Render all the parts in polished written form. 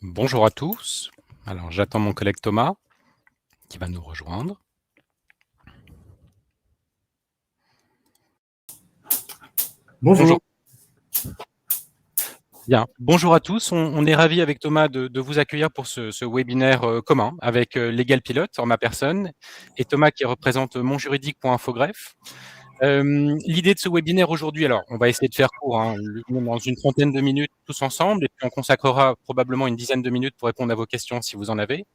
Bonjour à tous. Alors, j'attends mon collègue Thomas qui va nous rejoindre. Bonjour. Bonjour. Bien. Bonjour à tous. On est ravis avec Thomas de vous accueillir pour ce webinaire commun avec Legal Pilote en ma personne et Thomas qui représente monjuridique.infogreffe. L'idée de ce webinaire aujourd'hui, alors on va essayer de faire court, hein, dans une trentaine de minutes tous ensemble, et puis on consacrera probablement une dizaine de minutes pour répondre à vos questions si vous en avez.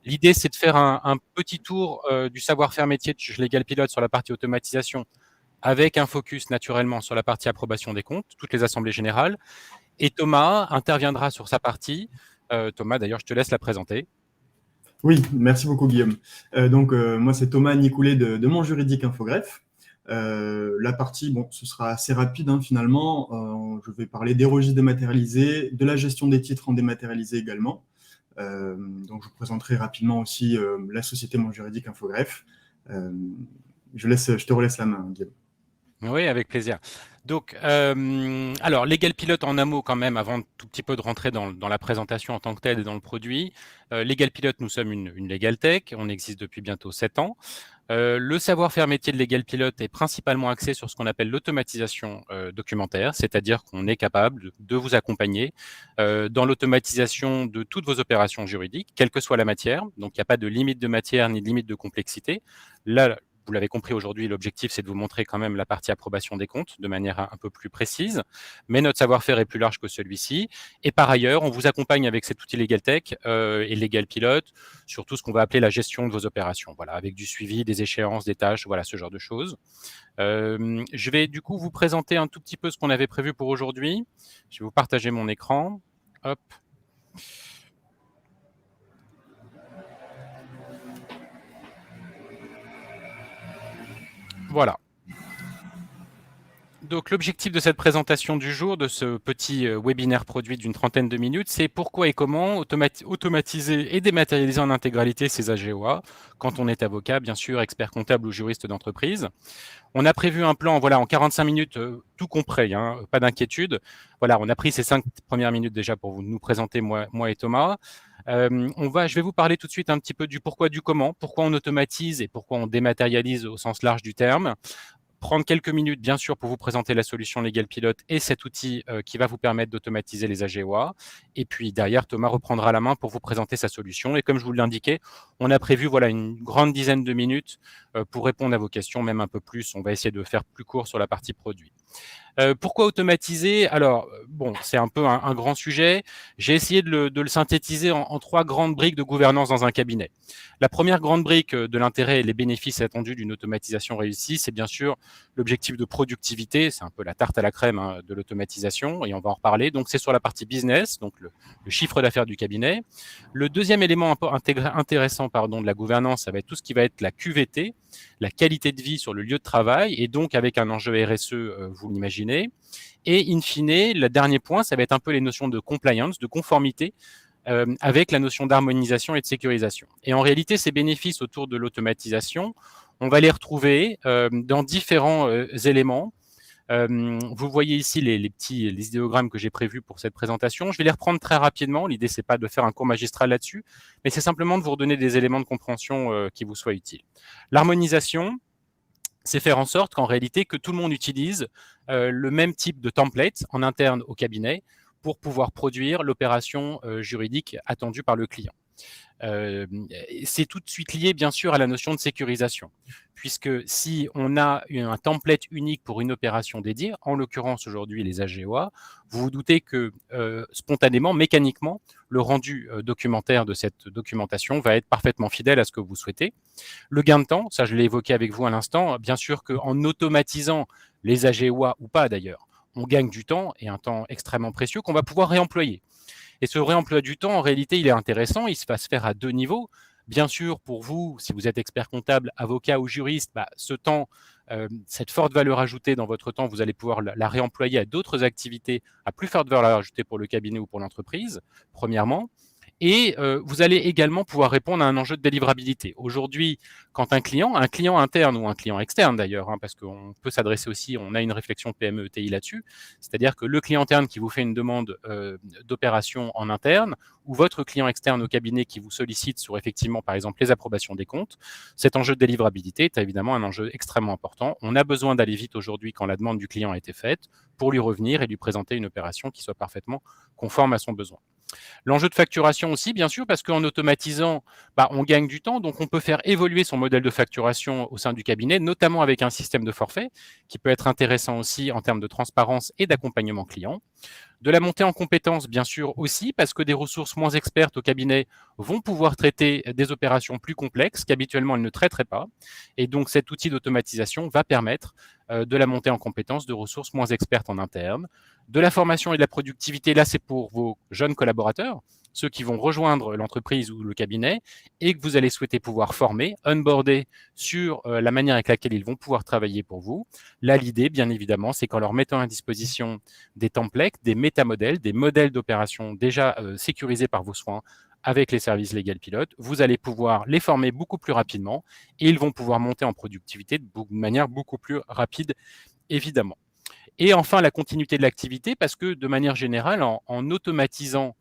L'idée, c'est de faire un petit tour du savoir-faire métier de Legal Pilote sur la partie automatisation, avec un focus naturellement sur la partie approbation des comptes, toutes les assemblées générales. Et Thomas interviendra sur sa partie. Thomas, d'ailleurs, je te laisse la présenter. Oui, merci beaucoup Guillaume. Moi c'est Thomas Nicolet de Mon Juridique Infogreffe. La partie, bon, ce sera assez rapide finalement. Je vais parler des registres dématérialisés, de la gestion des titres en dématérialisé également. Donc je vous présenterai rapidement aussi la société Mon Juridique Infogreffe. Je te relaisse la main, Guillaume. Oui, avec plaisir. Donc, alors, Legal Pilote en un mot quand même, avant tout petit peu de rentrer dans la présentation en tant que telle et dans le produit. Legal Pilote, nous sommes une Legal Tech, on existe depuis bientôt 7 ans. Le savoir-faire métier de Legal Pilote est principalement axé sur ce qu'on appelle l'automatisation documentaire, c'est-à-dire qu'on est capable de vous accompagner dans l'automatisation de toutes vos opérations juridiques, quelle que soit la matière. Donc, il n'y a pas de limite de matière ni de limite de complexité. Là, vous l'avez compris aujourd'hui, l'objectif, c'est de vous montrer quand même la partie approbation des comptes de manière un peu plus précise, mais notre savoir-faire est plus large que celui-ci. Et par ailleurs, on vous accompagne avec cet outil Legal Tech et Legal Pilote sur tout ce qu'on va appeler la gestion de vos opérations, voilà, avec du suivi, des échéances, des tâches, voilà, ce genre de choses. Je vais du coup vous présenter un tout petit peu ce qu'on avait prévu pour aujourd'hui. Je vais vous partager mon écran. Hop. Voilà. Donc l'objectif de cette présentation du jour, de ce petit webinaire produit d'une trentaine de minutes, c'est pourquoi et comment automatiser et dématérialiser en intégralité ces AGOA quand on est avocat, bien sûr, expert comptable ou juriste d'entreprise. On a prévu un plan, voilà, en 45 minutes, tout compris, hein, pas d'inquiétude. Voilà, on a pris ces 5 premières minutes déjà pour nous présenter, moi et Thomas. Je vais vous parler tout de suite un petit peu du pourquoi, du comment, pourquoi on automatise et pourquoi on dématérialise au sens large du terme. Prendre quelques minutes, bien sûr, pour vous présenter la solution Legal Pilote et cet outil qui va vous permettre d'automatiser les AGOA. Et puis derrière, Thomas reprendra la main pour vous présenter sa solution. Et comme je vous l'indiquais, on a prévu voilà, une grande dizaine de minutes pour répondre à vos questions, même un peu plus. On va essayer de faire plus court sur la partie produit. Pourquoi automatiser? Alors, bon, c'est un peu un grand sujet. J'ai essayé de le synthétiser en 3 grandes briques de gouvernance dans un cabinet. La première grande brique de l'intérêt et les bénéfices attendus d'une automatisation réussie, c'est bien sûr l'objectif de productivité. C'est un peu la tarte à la crème hein, de l'automatisation et on va en reparler. Donc, c'est sur la partie business, donc le chiffre d'affaires du cabinet. Le deuxième élément intéressant de la gouvernance, ça va être tout ce qui va être la QVT, la qualité de vie sur le lieu de travail et donc avec un enjeu RSE, vous l'imaginez. Et in fine, le dernier point, ça va être un peu les notions de compliance, de conformité, avec la notion d'harmonisation et de sécurisation. Et en réalité, ces bénéfices autour de l'automatisation, on va les retrouver dans différents éléments. Vous voyez ici les idéogrammes que j'ai prévus pour cette présentation. Je vais les reprendre très rapidement. L'idée, c'est pas de faire un cours magistral là-dessus, mais c'est simplement de vous redonner des éléments de compréhension qui vous soient utiles. L'harmonisation, c'est faire en sorte qu'en réalité, que tout le monde utilise le même type de template en interne au cabinet pour pouvoir produire l'opération juridique attendue par le client. C'est tout de suite lié, bien sûr, à la notion de sécurisation, puisque si on a un template unique pour une opération dédiée, en l'occurrence aujourd'hui les AGOA, vous vous doutez que spontanément, mécaniquement, le rendu documentaire de cette documentation va être parfaitement fidèle à ce que vous souhaitez. Le gain de temps, ça je l'ai évoqué avec vous à l'instant, bien sûr qu'en automatisant les AGOA ou pas d'ailleurs, on gagne du temps et un temps extrêmement précieux qu'on va pouvoir réemployer. Et ce réemploi du temps, en réalité, il est intéressant, il va se faire à 2 niveaux. Bien sûr, pour vous, si vous êtes expert comptable, avocat ou juriste, ce temps, cette forte valeur ajoutée dans votre temps, vous allez pouvoir la réemployer à d'autres activités à plus forte valeur ajoutée pour le cabinet ou pour l'entreprise, premièrement. Et vous allez également pouvoir répondre à un enjeu de délivrabilité. Aujourd'hui, quand un client interne ou un client externe d'ailleurs, parce qu'on peut s'adresser aussi, on a une réflexion PME ETI là-dessus, c'est-à-dire que le client interne qui vous fait une demande d'opération en interne, ou votre client externe au cabinet qui vous sollicite sur effectivement, par exemple, les approbations des comptes, cet enjeu de délivrabilité est évidemment un enjeu extrêmement important. On a besoin d'aller vite aujourd'hui quand la demande du client a été faite pour lui revenir et lui présenter une opération qui soit parfaitement conforme à son besoin. L'enjeu de facturation aussi, bien sûr, parce qu'en automatisant, on gagne du temps, donc on peut faire évoluer son modèle de facturation au sein du cabinet, notamment avec un système de forfait, qui peut être intéressant aussi en termes de transparence et d'accompagnement client. De la montée en compétences, bien sûr, aussi, parce que des ressources moins expertes au cabinet vont pouvoir traiter des opérations plus complexes qu'habituellement elles ne traiteraient pas. Et donc, cet outil d'automatisation va permettre de la montée en compétences de ressources moins expertes en interne. De la formation et de la productivité, là, c'est pour vos jeunes collaborateurs, ceux qui vont rejoindre l'entreprise ou le cabinet et que vous allez souhaiter pouvoir former, onboarder sur la manière avec laquelle ils vont pouvoir travailler pour vous. Là, l'idée, bien évidemment, c'est qu'en leur mettant à disposition des templates, des métamodèles, des modèles d'opération déjà sécurisés par vos soins avec les services Legal Pilote, vous allez pouvoir les former beaucoup plus rapidement et ils vont pouvoir monter en productivité de manière beaucoup plus rapide, évidemment. Et enfin, la continuité de l'activité, parce que de manière générale, en automatisant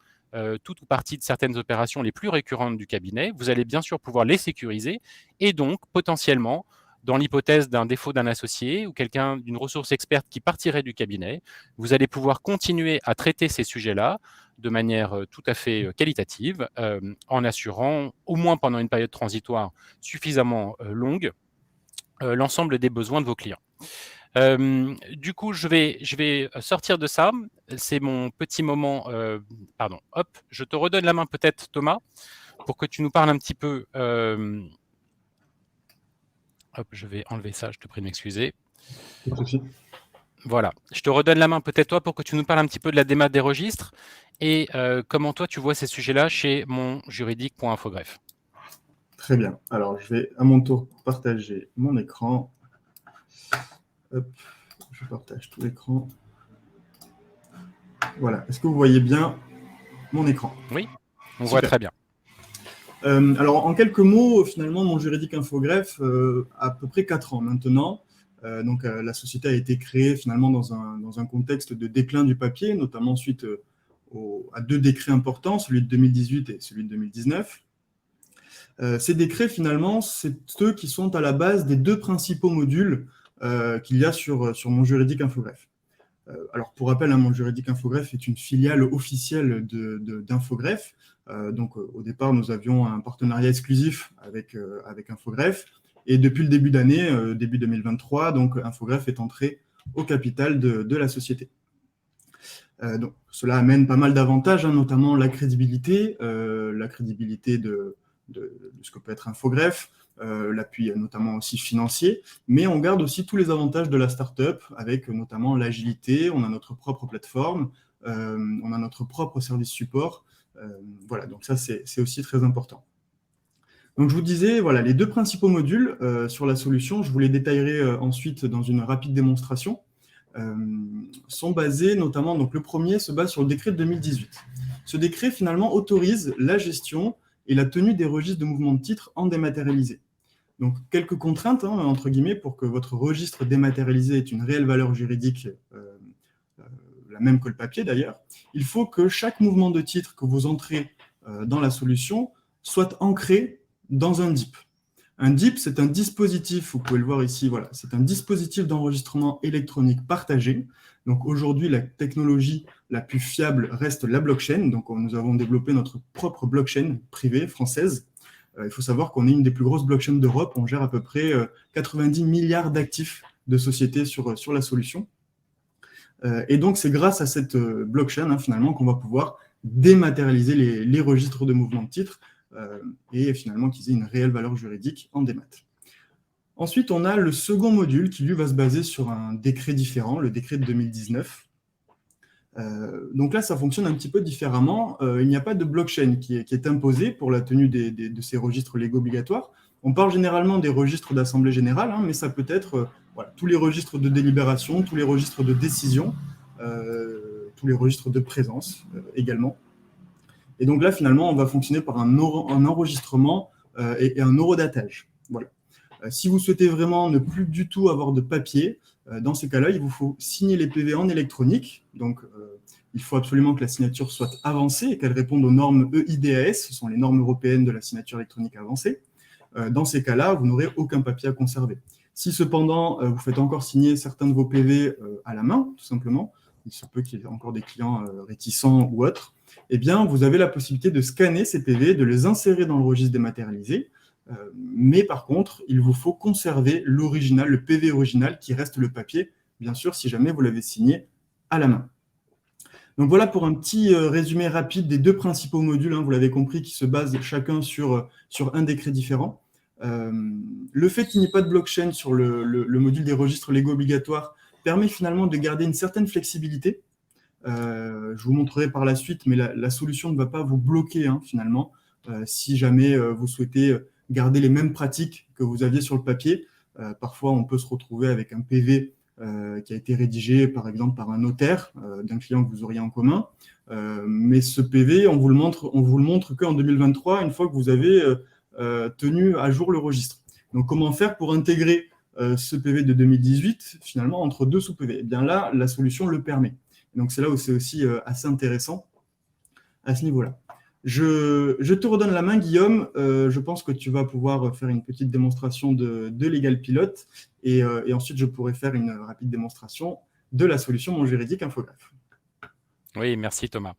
toute ou partie de certaines opérations les plus récurrentes du cabinet, vous allez bien sûr pouvoir les sécuriser et donc potentiellement, dans l'hypothèse d'un défaut d'un associé ou quelqu'un d'une ressource experte qui partirait du cabinet, vous allez pouvoir continuer à traiter ces sujets-là de manière tout à fait qualitative, en assurant, au moins pendant une période transitoire suffisamment longue, l'ensemble des besoins de vos clients. Du coup, je vais sortir de ça. C'est mon petit moment. Pardon. Hop, je te redonne la main peut-être, Thomas, pour que tu nous parles un petit peu. Hop, je vais enlever ça. Je te prie de m'excuser. Pas de souci. Voilà. Je te redonne la main peut-être toi pour que tu nous parles un petit peu de la démat des registres et comment toi tu vois ces sujets-là chez monjuridique.infogreffe. Très bien. Alors, je vais à mon tour partager mon écran. Hop, je partage tout l'écran. Voilà. Est-ce que vous voyez bien mon écran? Oui, on voit très bien. Alors, en quelques mots, finalement, Mon Juridique Infogreffe a à peu près 4 ans maintenant. Donc, la société a été créée finalement dans un contexte de déclin du papier, notamment suite à 2 décrets importants, celui de 2018 et celui de 2019. Ces décrets, finalement, c'est ceux qui sont à la base des 2 principaux modules qu'il y a sur Mon Juridique Infogreffe. Alors, pour rappel, Mon Juridique Infogreffe est une filiale officielle d'Infogreffe. Donc, au départ, nous avions un partenariat exclusif avec Infogreffe. Et depuis le début d'année, début 2023, donc, Infogreffe est entré au capital de la société. Donc, cela amène pas mal d'avantages, notamment la crédibilité de ce que peut être Infogreffe, l'appui notamment aussi financier, mais on garde aussi tous les avantages de la startup, avec notamment l'agilité, on a notre propre plateforme, on a notre propre service support. Voilà, donc ça, c'est aussi très important. Donc, je vous disais, voilà, les 2 principaux modules sur la solution, je vous les détaillerai ensuite dans une rapide démonstration, sont basés notamment, donc le premier se base sur le décret de 2018. Ce décret, finalement, autorise la gestion et la tenue des registres de mouvement de titres en dématérialisé. Donc, quelques contraintes, entre guillemets, pour que votre registre dématérialisé ait une réelle valeur juridique, la même que le papier d'ailleurs. Il faut que chaque mouvement de titre que vous entrez dans la solution soit ancré dans un DIP. Un DIP, c'est un dispositif, vous pouvez le voir ici, voilà, c'est un dispositif d'enregistrement électronique partagé. Donc aujourd'hui, la technologie la plus fiable reste la blockchain. Donc nous avons développé notre propre blockchain privée française. Il faut savoir qu'on est une des plus grosses blockchains d'Europe. On gère à peu près 90 milliards d'actifs de sociétés sur la solution. Et donc, c'est grâce à cette blockchain, finalement, qu'on va pouvoir dématérialiser les registres de mouvement de titres et finalement qu'ils aient une réelle valeur juridique en démat. Ensuite, on a le second module qui, lui, va se baser sur un décret différent, le décret de 2019. Donc là, ça fonctionne un petit peu différemment. Il n'y a pas de blockchain qui est imposée pour la tenue de ces registres légaux obligatoires. On parle généralement des registres d'assemblée générale, mais ça peut être voilà, tous les registres de délibération, tous les registres de décision, tous les registres de présence également. Et donc là, finalement, on va fonctionner par un enregistrement et un horodatage. Voilà. Si vous souhaitez vraiment ne plus du tout avoir de papier, dans ces cas-là, il vous faut signer les PV en électronique. Donc, il faut absolument que la signature soit avancée et qu'elle réponde aux normes EIDAS, ce sont les normes européennes de la signature électronique avancée. Dans ces cas-là, vous n'aurez aucun papier à conserver. Si cependant, vous faites encore signer certains de vos PV à la main, tout simplement, il se peut qu'il y ait encore des clients réticents ou autres, eh bien, vous avez la possibilité de scanner ces PV, de les insérer dans le registre dématérialisé, mais par contre, il vous faut conserver l'original, le PV original qui reste le papier, bien sûr, si jamais vous l'avez signé à la main. Donc voilà pour un petit résumé rapide des deux principaux modules, vous l'avez compris, qui se basent chacun sur un décret différent. Le fait qu'il n'y ait pas de blockchain sur le module des registres légaux obligatoires permet finalement de garder une certaine flexibilité. Je vous montrerai par la suite, mais la solution ne va pas vous bloquer finalement. Si jamais vous souhaitez garder les mêmes pratiques que vous aviez sur le papier, parfois on peut se retrouver avec un PV qui a été rédigé par exemple par un notaire d'un client que vous auriez en commun, mais ce PV, on vous le montre qu'en 2023, une fois que vous avez tenu à jour le registre. Donc comment faire pour intégrer ce PV de 2018 finalement entre deux sous-PV? Eh bien là, la solution le permet. Donc c'est là où c'est aussi assez intéressant à ce niveau-là. Je te redonne la main, Guillaume. Je pense que tu vas pouvoir faire une petite démonstration de Legal Pilote et ensuite je pourrai faire une rapide démonstration de la solution Mon Juridique Infogreffe. Oui, merci Thomas.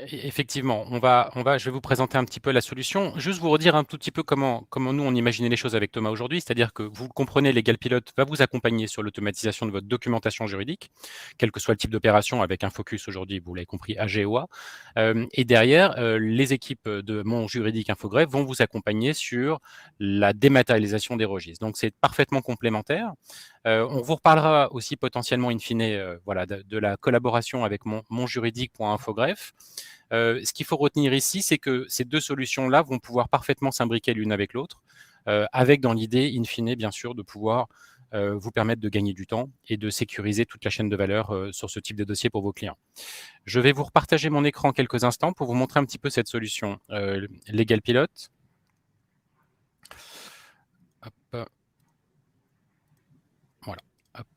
Effectivement, je vais vous présenter un petit peu la solution. Juste vous redire un tout petit peu comment nous on imaginait les choses avec Thomas aujourd'hui, c'est-à-dire que vous le comprenez, Legal Pilote va vous accompagner sur l'automatisation de votre documentation juridique, quel que soit le type d'opération, avec un focus aujourd'hui, vous l'avez compris, AGOA. Et derrière, les équipes de Mon Juridique Infogreffe vont vous accompagner sur la dématérialisation des registres. Donc c'est parfaitement complémentaire. On vous reparlera aussi potentiellement in fine voilà, de la collaboration avec monjuridique.infogreffe. Ce qu'il faut retenir ici, c'est que ces deux solutions-là vont pouvoir parfaitement s'imbriquer l'une avec l'autre, avec dans l'idée, in fine, bien sûr, de pouvoir vous permettre de gagner du temps et de sécuriser toute la chaîne de valeur sur ce type de dossier pour vos clients. Je vais vous repartager mon écran quelques instants pour vous montrer un petit peu cette solution Legal Pilote. Hop. Voilà. Hop.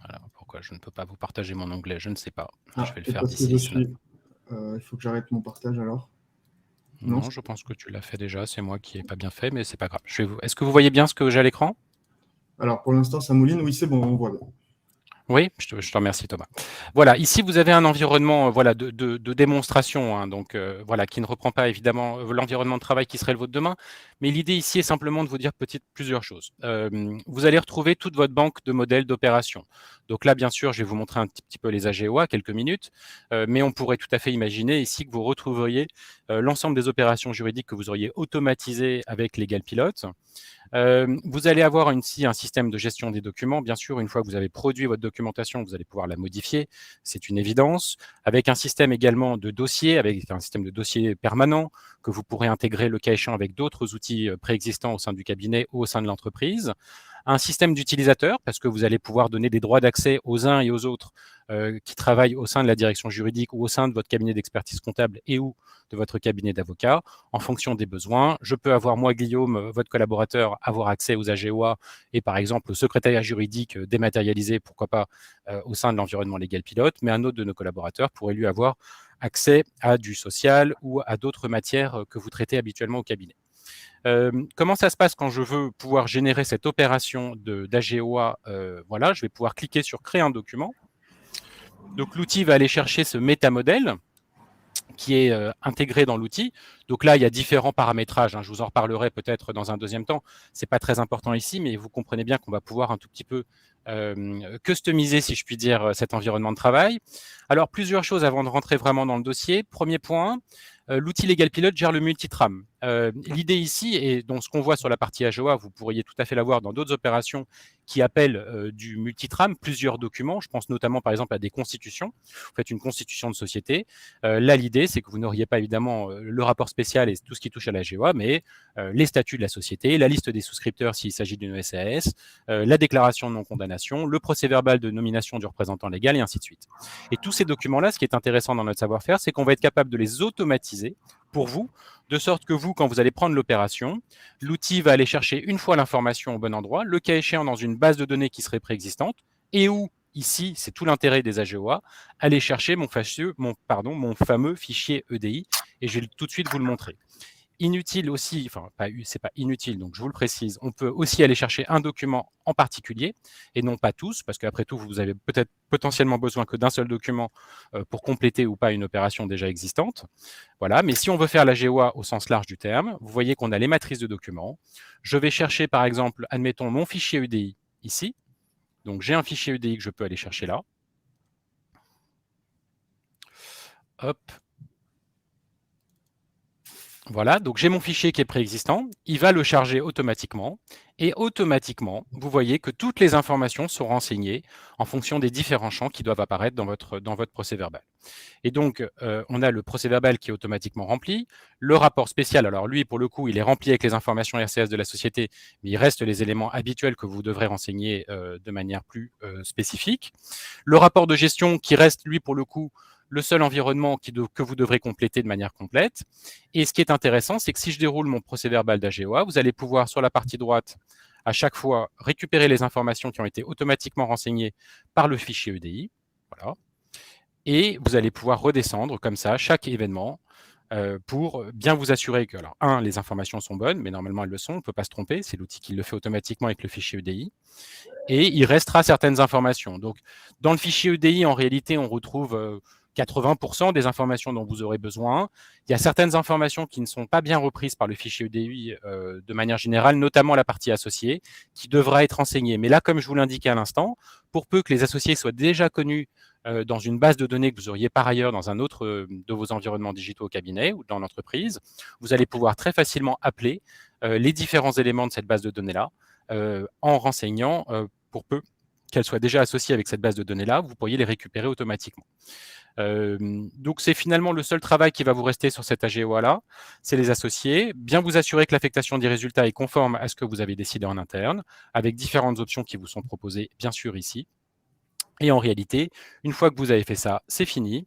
Alors, pourquoi je ne peux pas vous partager mon onglet? Je ne sais pas. Je vais le faire d'ici. Il faut que j'arrête mon partage alors. Non, je pense que tu l'as fait déjà. C'est moi qui n'ai pas bien fait, mais c'est pas grave. Est-ce que vous voyez bien ce que j'ai à l'écran? Alors, pour l'instant, ça mouline. Oui, c'est bon, on voit bien. Oui, je te remercie Thomas. Voilà, ici vous avez un environnement de démonstration, donc voilà, qui ne reprend pas évidemment l'environnement de travail qui serait le vôtre demain, mais l'idée ici est simplement de vous dire plusieurs choses. Vous allez retrouver toute votre banque de modèles d'opérations. Donc là, bien sûr, je vais vous montrer un petit peu les AGOA, quelques minutes, mais on pourrait tout à fait imaginer ici que vous retrouveriez l'ensemble des opérations juridiques que vous auriez automatisées avec Legal Pilote. Vous allez avoir ici un système de gestion des documents. Bien sûr, une fois que vous avez produit votre documentation, vous allez pouvoir la modifier, c'est une évidence. Avec un système également de dossiers, avec un système de dossiers permanent que vous pourrez intégrer le cas échéant avec d'autres outils préexistants au sein du cabinet ou au sein de l'entreprise. Un système d'utilisateurs, parce que vous allez pouvoir donner des droits d'accès aux uns et aux autres qui travaillent au sein de la direction juridique ou au sein de votre cabinet d'expertise comptable et ou de votre cabinet d'avocat, en fonction des besoins. Je peux avoir, moi, Guillaume, votre collaborateur, avoir accès aux AGOA et par exemple au secrétariat juridique dématérialisé, pourquoi pas, au sein de l'environnement Legal Pilote, mais un autre de nos collaborateurs pourrait lui avoir accès à du social ou à d'autres matières que vous traitez habituellement au cabinet. Comment ça se passe quand je veux pouvoir générer cette opération d'AGOA? Voilà, je vais pouvoir cliquer sur créer un document. Donc l'outil va aller chercher ce métamodèle qui est intégré dans l'outil. Donc là, il y a différents paramétrages. Je vous en reparlerai peut-être dans un deuxième temps. Ce n'est pas très important ici, mais vous comprenez bien qu'on va pouvoir un tout petit peu customiser, si je puis dire, cet environnement de travail. Alors, plusieurs choses avant de rentrer vraiment dans le dossier. Premier point, l'outil Legal Pilote gère le multitrame. L'idée ici, et donc ce qu'on voit sur la partie AGOA, vous pourriez tout à fait l'avoir dans d'autres opérations qui appellent du multitrame, plusieurs documents. Je pense notamment par exemple à des constitutions. Vous faites une constitution de société. Là, l'idée, c'est que vous n'auriez pas évidemment le rapport spécial et tout ce qui touche à la GOA, mais les statuts de la société, la liste des souscripteurs s'il s'agit d'une SAS, la déclaration de non-condamnation, le procès-verbal de nomination du représentant légal et ainsi de suite. Et tous ces documents-là, ce qui est intéressant dans notre savoir-faire, c'est qu'on va être capable de les automatiser pour vous, de sorte que vous, quand vous allez prendre l'opération, l'outil va aller chercher une fois l'information au bon endroit, le cas échéant dans une base de données qui serait préexistante, et où, ici, c'est tout l'intérêt des AGOA, aller chercher mon fameux fichier EDI, et je vais tout de suite vous le montrer. Inutile aussi, enfin, c'est pas inutile, donc je vous le précise, on peut aussi aller chercher un document en particulier, et non pas tous, parce qu'après tout, vous avez peut-être potentiellement besoin que d'un seul document pour compléter ou pas une opération déjà existante. Voilà, mais si on veut faire la GOA au sens large du terme, vous voyez qu'on a les matrices de documents. Je vais chercher, par exemple, admettons, mon fichier EDI ici. Donc, j'ai un fichier EDI que je peux aller chercher là. Hop. Voilà, donc j'ai mon fichier qui est préexistant, il va le charger automatiquement, et automatiquement, vous voyez que toutes les informations sont renseignées en fonction des différents champs qui doivent apparaître dans votre procès-verbal. Et donc, on a le procès-verbal qui est automatiquement rempli, le rapport spécial, alors lui, pour le coup, il est rempli avec les informations RCS de la société, mais il reste les éléments habituels que vous devrez renseigner de manière plus spécifique. Le rapport de gestion qui reste, lui, pour le coup, le seul environnement que vous devrez compléter de manière complète. Et ce qui est intéressant, c'est que si je déroule mon procès-verbal d'AGOA, vous allez pouvoir, sur la partie droite, à chaque fois, récupérer les informations qui ont été automatiquement renseignées par le fichier EDI. Voilà. Et vous allez pouvoir redescendre comme ça chaque événement pour bien vous assurer que, alors, les informations sont bonnes, mais normalement elles le sont, on ne peut pas se tromper, c'est l'outil qui le fait automatiquement avec le fichier EDI. Et il restera certaines informations. Donc, dans le fichier EDI, en réalité, on retrouve 80% des informations dont vous aurez besoin. Il y a certaines informations qui ne sont pas bien reprises par le fichier EDI de manière générale, notamment la partie associée, qui devra être renseignée. Mais là, comme je vous l'indiquais à l'instant, pour peu que les associés soient déjà connus dans une base de données que vous auriez par ailleurs dans un autre de vos environnements digitaux au cabinet ou dans l'entreprise, vous allez pouvoir très facilement appeler les différents éléments de cette base de données-là en renseignant pour peu qu'elles soient déjà associées avec cette base de données-là, vous pourriez les récupérer automatiquement. Donc, c'est finalement le seul travail qui va vous rester sur cette AGOA-là, c'est les associés, bien vous assurer que l'affectation des résultats est conforme à ce que vous avez décidé en interne, avec différentes options qui vous sont proposées, bien sûr, ici. Et en réalité, une fois que vous avez fait ça, c'est fini.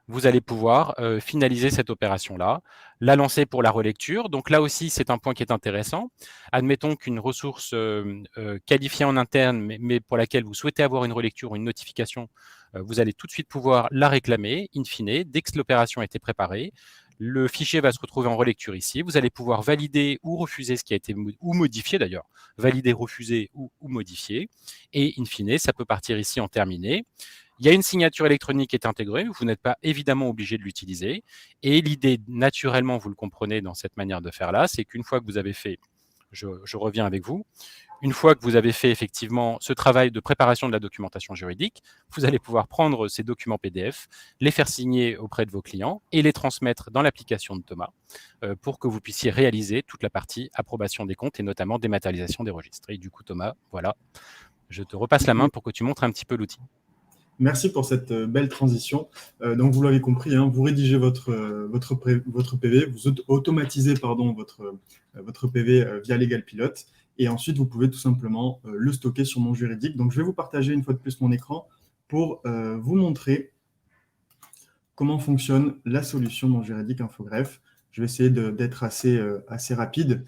Vous allez pouvoir finaliser cette opération-là, la lancer pour la relecture. Donc là aussi, c'est un point qui est intéressant. Admettons qu'une ressource qualifiée en interne, mais pour laquelle vous souhaitez avoir une relecture ou une notification, vous allez tout de suite pouvoir la réclamer, in fine, dès que l'opération a été préparée. Le fichier va se retrouver en relecture ici. Vous allez pouvoir valider ou refuser ce qui a été ou modifié d'ailleurs, valider, refuser ou modifier. Et in fine, ça peut partir ici en terminé. Il y a une signature électronique qui est intégrée, vous n'êtes pas évidemment obligé de l'utiliser. Et l'idée, naturellement, vous le comprenez dans cette manière de faire là, c'est qu'une fois que vous avez fait, je reviens avec vous, une fois que vous avez fait effectivement ce travail de préparation de la documentation juridique, vous allez pouvoir prendre ces documents PDF, les faire signer auprès de vos clients et les transmettre dans l'application de Thomas pour que vous puissiez réaliser toute la partie approbation des comptes et notamment dématérialisation des registres. Et du coup, Thomas, voilà, je te repasse la main pour que tu montres un petit peu l'outil. Merci pour cette belle transition. Donc, vous l'avez compris, hein, vous rédigez votre PV, vous automatisez votre PV via Legal Pilot, et ensuite, vous pouvez tout simplement le stocker sur Mon Juridique. Donc, je vais vous partager une fois de plus mon écran pour vous montrer comment fonctionne la solution Mon Juridique Infogreffe. Je vais essayer d'être assez rapide.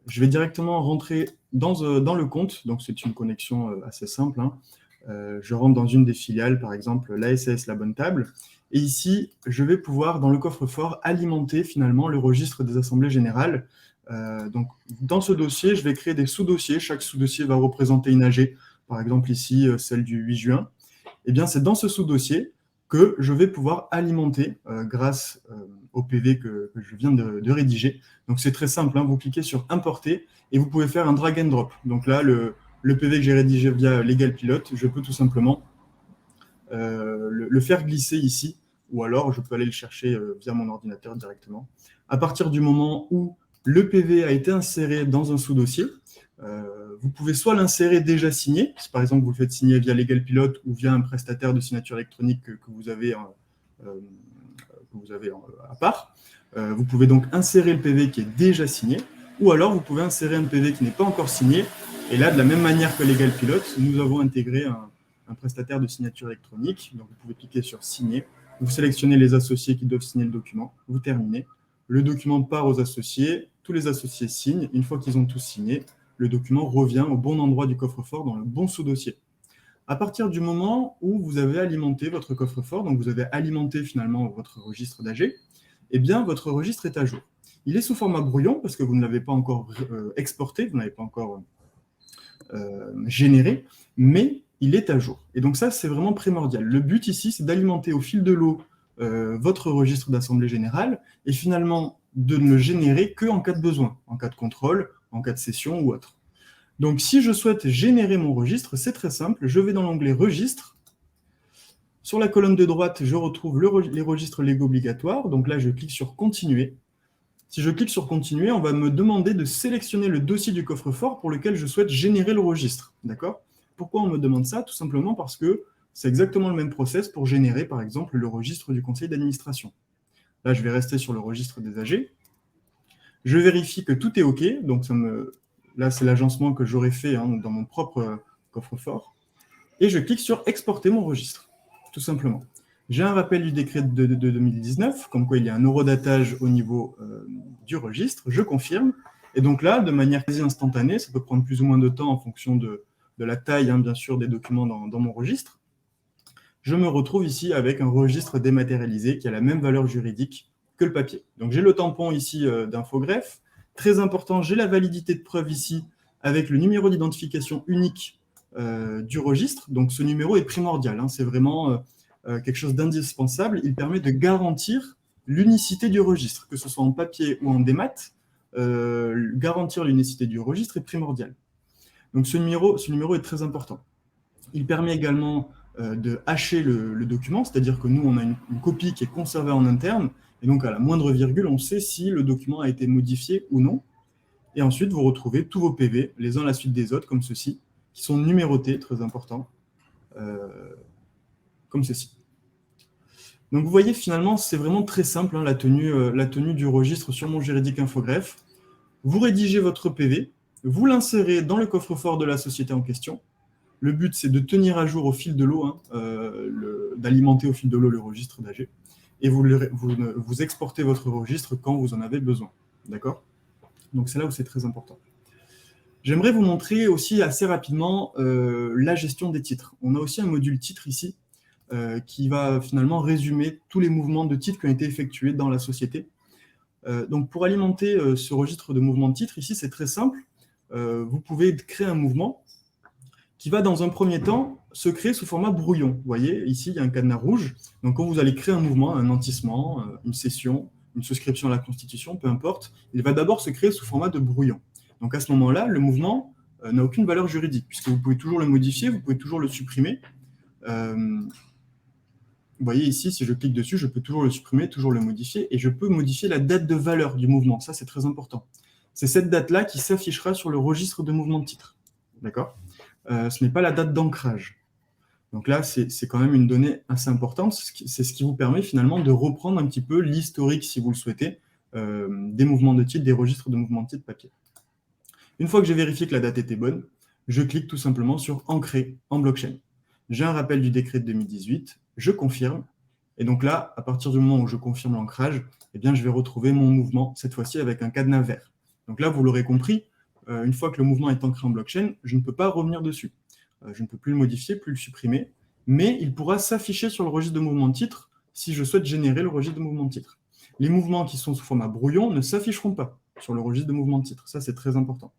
Je vais directement rentrer dans le compte, donc c'est une connexion assez simple, hein. Je rentre dans une des filiales, par exemple la SAS La Bonne Table, et ici, je vais pouvoir, dans le coffre-fort, alimenter finalement le registre des assemblées générales. Donc, dans ce dossier, je vais créer des sous-dossiers. Chaque sous-dossier va représenter une AG, par exemple ici, celle du 8 juin. Eh bien, c'est dans ce sous-dossier que je vais pouvoir alimenter grâce au PV que je viens de rédiger. Donc, c'est très simple, hein, vous cliquez sur « Importer » et vous pouvez faire un drag and drop. Donc là, le PV que j'ai rédigé via Legal Pilot, je peux tout simplement le faire glisser ici, ou alors je peux aller le chercher via mon ordinateur directement. À partir du moment où le PV a été inséré dans un sous-dossier, vous pouvez soit l'insérer déjà signé, si par exemple vous le faites signer via Legal Pilote ou via un prestataire de signature électronique que vous avez à part. Vous pouvez donc insérer le PV qui est déjà signé, ou alors vous pouvez insérer un PV qui n'est pas encore signé. Et là, de la même manière que Legal Pilote, nous avons intégré un prestataire de signature électronique. Donc vous pouvez cliquer sur signer, vous sélectionnez les associés qui doivent signer le document, vous terminez. Le document part aux associés, tous les associés signent. Une fois qu'ils ont tous signé, le document revient au bon endroit du coffre-fort, dans le bon sous-dossier. À partir du moment où vous avez alimenté votre coffre-fort, donc vous avez alimenté finalement votre registre d'AG, eh bien votre registre est à jour. Il est sous format brouillon parce que vous ne l'avez pas encore exporté, vous n'avez pas encore généré, mais il est à jour. Et donc ça, c'est vraiment primordial. Le but ici, c'est d'alimenter au fil de l'eau votre registre d'assemblée générale et finalement de ne le générer qu'en cas de besoin, en cas de contrôle, en cas de session ou autre. Donc, si je souhaite générer mon registre, c'est très simple. Je vais dans l'onglet « Registres ». Sur la colonne de droite, je retrouve les registres légaux obligatoires. Donc là, je clique sur « Continuer ». Si je clique sur « Continuer », on va me demander de sélectionner le dossier du coffre-fort pour lequel je souhaite générer le registre. D'accord ? Pourquoi on me demande ça ? Tout simplement parce que c'est exactement le même process pour générer, par exemple, le registre du conseil d'administration. Là, je vais rester sur le registre des AG. Je vérifie que tout est OK. Donc, là, c'est l'agencement que j'aurais fait dans mon propre coffre-fort. Et je clique sur « Exporter mon registre », tout simplement. J'ai un rappel du décret de 2019, comme quoi il y a un eurodatage au niveau du registre. Je confirme. Et donc là, de manière quasi instantanée, ça peut prendre plus ou moins de temps en fonction de la taille, bien sûr, des documents dans mon registre. Je me retrouve ici avec un registre dématérialisé qui a la même valeur juridique que le papier. Donc j'ai le tampon ici d'infogreffe. Très important, j'ai la validité de preuve ici avec le numéro d'identification unique du registre. Donc ce numéro est primordial, c'est vraiment quelque chose d'indispensable. Il permet de garantir l'unicité du registre, que ce soit en papier ou en démat. Garantir l'unicité du registre est primordial. Donc ce numéro est très important. Il permet également de hacher le document, c'est-à-dire que nous, on a une copie qui est conservée en interne, et donc à la moindre virgule, on sait si le document a été modifié ou non. Et ensuite, vous retrouvez tous vos PV, les uns à la suite des autres, comme ceci, qui sont numérotés, très important, comme ceci. Donc vous voyez, finalement, c'est vraiment très simple, la tenue du registre sur mon juridique infogreffe. Vous rédigez votre PV, vous l'insérez dans le coffre-fort de la société en question. Le but, c'est de tenir à jour au fil de l'eau, d'alimenter au fil de l'eau le registre d'AG, et vous exportez votre registre quand vous en avez besoin. D'accord ? Donc c'est là où c'est très important. J'aimerais vous montrer aussi assez rapidement la gestion des titres. On a aussi un module titre ici, qui va finalement résumer tous les mouvements de titres qui ont été effectués dans la société. Donc pour alimenter ce registre de mouvements de titres, ici c'est très simple. Vous pouvez créer un mouvement qui va dans un premier temps se créer sous format brouillon. Vous voyez, ici, il y a un cadenas rouge. Donc, quand vous allez créer un mouvement, un nantissement, une cession, une souscription à la Constitution, peu importe, il va d'abord se créer sous format de brouillon. Donc, à ce moment-là, le mouvement n'a aucune valeur juridique, puisque vous pouvez toujours le modifier, vous pouvez toujours le supprimer. Vous voyez ici, si je clique dessus, je peux toujours le supprimer, toujours le modifier, et je peux modifier la date de valeur du mouvement. Ça, c'est très important. C'est cette date-là qui s'affichera sur le registre de mouvement de titre. D'accord ? Ce n'est pas la date d'ancrage. Donc là, c'est quand même une donnée assez importante. C'est ce qui vous permet finalement de reprendre un petit peu l'historique, si vous le souhaitez, des mouvements de titre, des registres de mouvements de titre papier. Une fois que j'ai vérifié que la date était bonne, je clique tout simplement sur « Ancrer en blockchain ». J'ai un rappel du décret de 2018, je confirme, et donc là, à partir du moment où je confirme l'ancrage, eh bien, je vais retrouver mon mouvement, cette fois-ci avec un cadenas vert. Donc là, vous l'aurez compris, une fois que le mouvement est ancré en blockchain, je ne peux pas revenir dessus. Je ne peux plus le modifier, plus le supprimer, mais il pourra s'afficher sur le registre de mouvement de titre si je souhaite générer le registre de mouvement de titre. Les mouvements qui sont sous format brouillon ne s'afficheront pas sur le registre de mouvement de titre. Ça, c'est très important.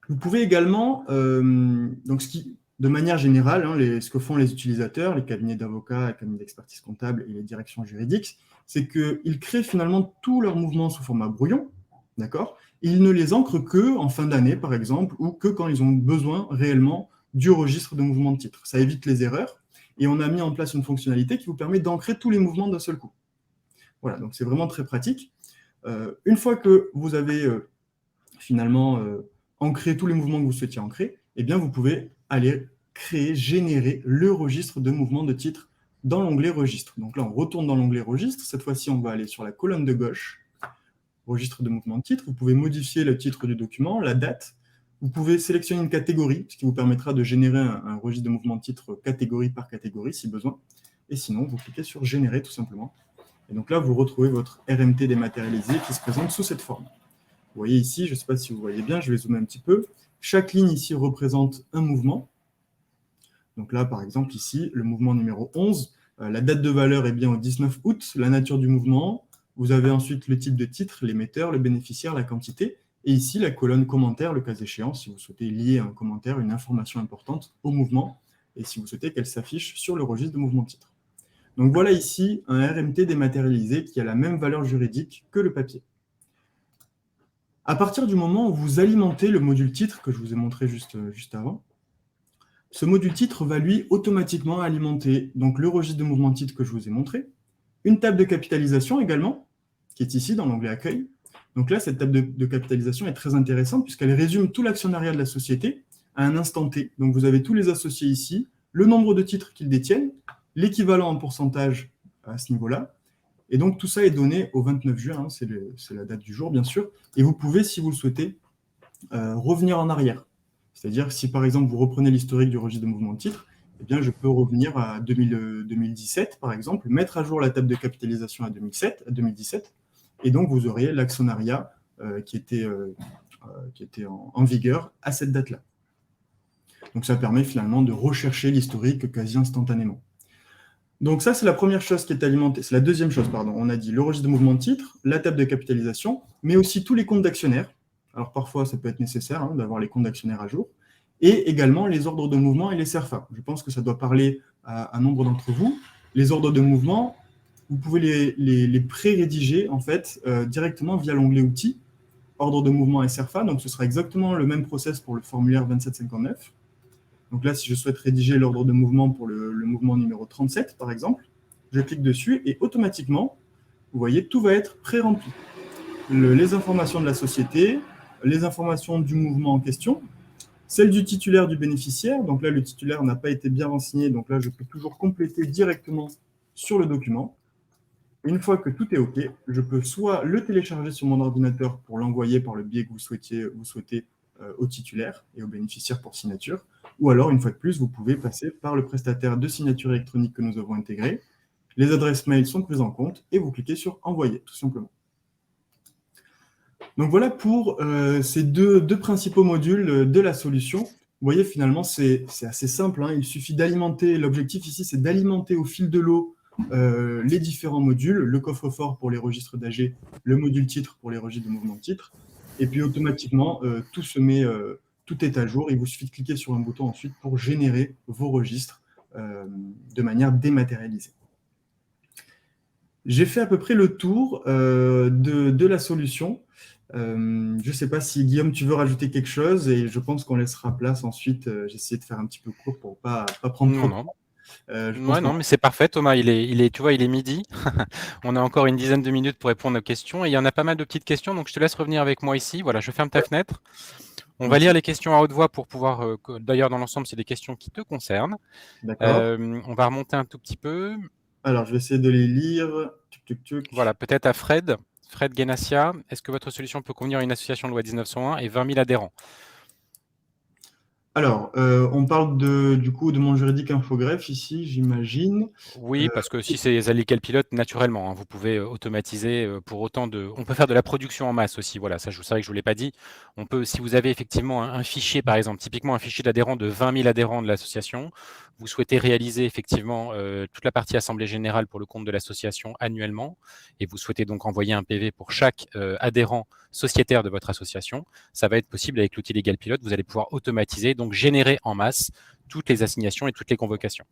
Vous pouvez également, de manière générale, ce que font les utilisateurs, les cabinets d'avocats, les cabinets d'expertise comptable et les directions juridiques, c'est qu'ils créent finalement tous leurs mouvements sous format brouillon, d'accord ? Ils ne les ancrent que en fin d'année, par exemple, ou que quand ils ont besoin réellement du registre de mouvement de titre. Ça évite les erreurs, et on a mis en place une fonctionnalité qui vous permet d'ancrer tous les mouvements d'un seul coup. Voilà, donc c'est vraiment très pratique. Une fois que vous avez finalement ancré tous les mouvements que vous souhaitiez ancrer, eh bien, vous pouvez aller créer, générer le registre de mouvement de titre dans l'onglet registre. Donc là, on retourne dans l'onglet registre. Cette fois-ci, on va aller sur la colonne de gauche, registre de mouvement de titre. Vous pouvez modifier le titre du document, la date. Vous pouvez sélectionner une catégorie, ce qui vous permettra de générer un registre de mouvement de titre catégorie par catégorie, si besoin. Et sinon, vous cliquez sur générer, tout simplement. Et donc là, vous retrouvez votre RMT dématérialisé qui se présente sous cette forme. Vous voyez ici, je ne sais pas si vous voyez bien, je vais zoomer un petit peu. Chaque ligne ici représente un mouvement. Donc là, par exemple, ici, le mouvement numéro 11, la date de valeur est bien au 19 août, la nature du mouvement. Vous avez ensuite le type de titre, l'émetteur, le bénéficiaire, la quantité. Et ici, la colonne commentaire, le cas échéant, si vous souhaitez lier un commentaire, une information importante au mouvement, et si vous souhaitez qu'elle s'affiche sur le registre de mouvement de titre. Donc voilà ici un RMT dématérialisé qui a la même valeur juridique que le papier. À partir du moment où vous alimentez le module titre que je vous ai montré juste avant, ce module titre va lui automatiquement alimenter donc, le registre de mouvement titre que je vous ai montré, une table de capitalisation également, qui est ici dans l'onglet accueil. Donc là, cette table de capitalisation est très intéressante puisqu'elle résume tout l'actionnariat de la société à un instant T. Donc vous avez tous les associés ici, le nombre de titres qu'ils détiennent, l'équivalent en pourcentage à ce niveau-là. Et donc, tout ça est donné au 29 juin, hein, c'est la date du jour, bien sûr. Et vous pouvez, si vous le souhaitez, revenir en arrière. C'est-à-dire, si par exemple, vous reprenez l'historique du registre de mouvement de titre, eh bien, je peux revenir à 2017, par exemple, mettre à jour la table de capitalisation à 2017, et donc vous auriez l'actionnariat qui était en vigueur à cette date-là. Donc, ça permet finalement de rechercher l'historique quasi instantanément. Donc ça, c'est la première chose qui est alimentée. C'est la deuxième chose, pardon. On a dit le registre de mouvement de titre, la table de capitalisation, mais aussi tous les comptes d'actionnaires. Alors parfois, ça peut être nécessaire hein, d'avoir les comptes d'actionnaires à jour. Et également les ordres de mouvement et les CERFA. Je pense que ça doit parler à nombre d'entre vous. Les ordres de mouvement, vous pouvez les pré-rédiger en fait, directement via l'onglet outils, ordre de mouvement et CERFA. Donc ce sera exactement le même process pour le formulaire 2759. Donc là, si je souhaite rédiger l'ordre de mouvement pour le mouvement numéro 37, par exemple, je clique dessus et automatiquement, vous voyez, tout va être pré-rempli. Les informations de la société, les informations du mouvement en question, celles du titulaire du bénéficiaire. Donc là, le titulaire n'a pas été bien renseigné, donc là, je peux toujours compléter directement sur le document. Une fois que tout est OK, je peux soit le télécharger sur mon ordinateur pour l'envoyer par le biais que vous souhaitez au titulaire et au bénéficiaire pour signature, ou alors, une fois de plus, vous pouvez passer par le prestataire de signature électronique que nous avons intégré. Les adresses mail sont prises en compte et vous cliquez sur « Envoyer » tout simplement. Donc voilà pour ces deux principaux modules de la solution. Vous voyez, finalement, c'est assez simple. Hein. Il suffit d'alimenter, l'objectif ici, c'est d'alimenter au fil de l'eau les différents modules, le coffre-fort pour les registres d'AG, le module titre pour les registres de mouvement de titre, et puis automatiquement, tout est à jour. Il vous suffit de cliquer sur un bouton ensuite pour générer vos registres de manière dématérialisée. J'ai fait à peu près le tour de la solution. Je ne sais pas si, Guillaume, tu veux rajouter quelque chose, et je pense qu'on laissera place ensuite. J'ai essayé de faire un petit peu court pour ne pas prendre trop de temps. Non, mais c'est parfait, Thomas. Tu vois, il est midi. On a encore une dizaine de minutes pour répondre aux questions. Et il y en a pas mal de petites questions, donc je te laisse revenir avec moi ici. Voilà, je ferme ta fenêtre. On va lire les questions à haute voix pour pouvoir... D'ailleurs, dans l'ensemble, c'est des questions qui te concernent. D'accord. On va remonter un tout petit peu. Alors, je vais essayer de les lire. Voilà, peut-être à Fred. Fred Guénassia. Est-ce que votre solution peut convenir à une association de loi 1901 et 20 000 adhérents? Alors, on parle du coup de mon juridique infogreffe ici, j'imagine. Oui, parce que si c'est les alliés pilote, naturellement, hein, vous pouvez automatiser pour autant de... On peut faire de la production en masse aussi, voilà, ça, c'est vrai que je ne vous l'ai pas dit. On peut, si vous avez effectivement un fichier, par exemple, typiquement un fichier d'adhérents de 20 000 adhérents de l'association, vous souhaitez réaliser effectivement toute la partie assemblée générale pour le compte de l'association annuellement, et vous souhaitez donc envoyer un PV pour chaque adhérent sociétaire de votre association, ça va être possible avec l'outil Legal Pilote, vous allez pouvoir automatiser, donc générer en masse toutes les assignations et toutes les convocations.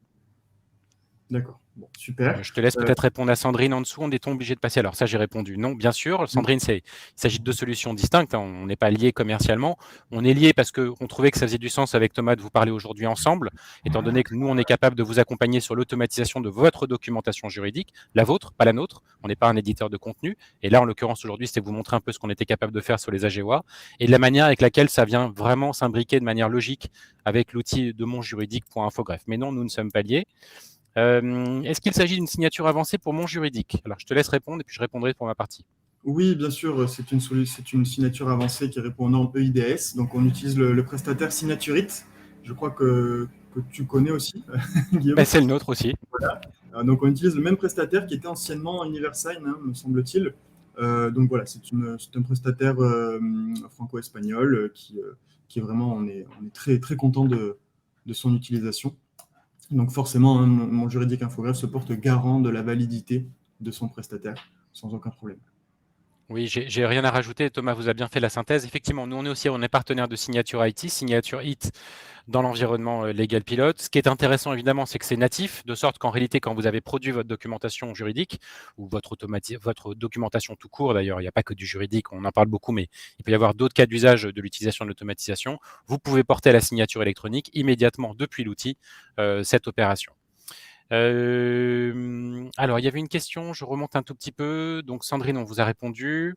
D'accord. Bon, super. Je te laisse peut-être répondre à Sandrine en dessous. En est-on obligé de passer? Alors ça, j'ai répondu non, bien sûr. Sandrine, il s'agit de deux solutions distinctes, hein. On n'est pas liés commercialement. On est liés parce qu'on trouvait que ça faisait du sens avec Thomas de vous parler aujourd'hui ensemble, étant donné que nous, on est capable de vous accompagner sur l'automatisation de votre documentation juridique, la vôtre, pas la nôtre. On n'est pas un éditeur de contenu. Et là, en l'occurrence, aujourd'hui, c'était vous montrer un peu ce qu'on était capable de faire sur les AGOA et de la manière avec laquelle ça vient vraiment s'imbriquer de manière logique avec l'outil de monjuridique.infogreffe. Mais non, nous ne sommes pas liés. Est-ce qu'il s'agit d'une signature avancée pour mon juridique? Alors, je te laisse répondre et puis je répondrai pour ma partie. Oui, bien sûr, c'est une signature avancée qui répond aux normes EIDS. Donc, on utilise le prestataire Signaturite. Je crois que tu connais aussi, Guillaume. C'est le nôtre aussi. Voilà. Donc, on utilise le même prestataire qui était anciennement Universign, hein, me semble-t-il. Donc, voilà, c'est un prestataire franco-espagnol qui est vraiment, on est très, très content de son utilisation. Donc, forcément, hein, mon juridique infogreffe se porte garant de la validité de son prestataire, sans aucun problème. Oui, j'ai rien à rajouter. Thomas vous a bien fait la synthèse. Effectivement, nous, on est partenaire de Signature IT, Signature IT dans l'environnement Legal Pilot. Ce qui est intéressant, évidemment, c'est que c'est natif, de sorte qu'en réalité, quand vous avez produit votre documentation juridique, ou votre documentation tout court, d'ailleurs, il n'y a pas que du juridique, on en parle beaucoup, mais il peut y avoir d'autres cas d'usage de l'utilisation de l'automatisation, vous pouvez porter à la signature électronique immédiatement depuis l'outil cette opération. Alors, il y avait une question, je remonte un tout petit peu. Donc, Sandrine, on vous a répondu.